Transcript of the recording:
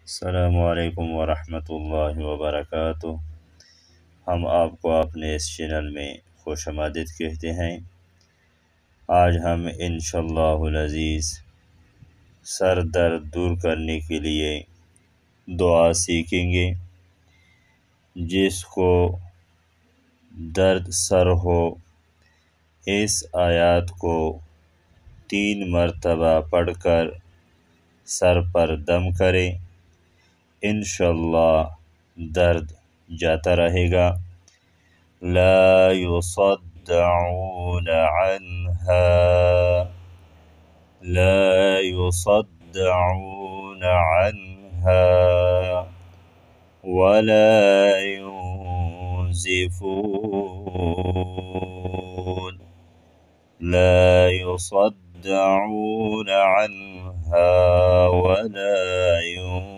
अस्सलामुअलैकुम वरहमतुल्लाहि वबरकातुह। हम आपको अपने इस चैनल में खुशामदीद कहते हैं। आज हम इंशाअल्लाहुल अज़ीज़ सर दर्द दूर करने के लिए दुआ सीखेंगे। जिसको दर्द सर हो, इस आयत को 3 मरतबा पढ़कर सर पर दम करें, इंशाअल्लाह दर्द जाता रहेगा। ला युसद्दऊन अन्हा, ला युसद्दऊन अन्हा वला युनज़िफून, ला युसद्दऊन अन्हा वला युनज़िफून।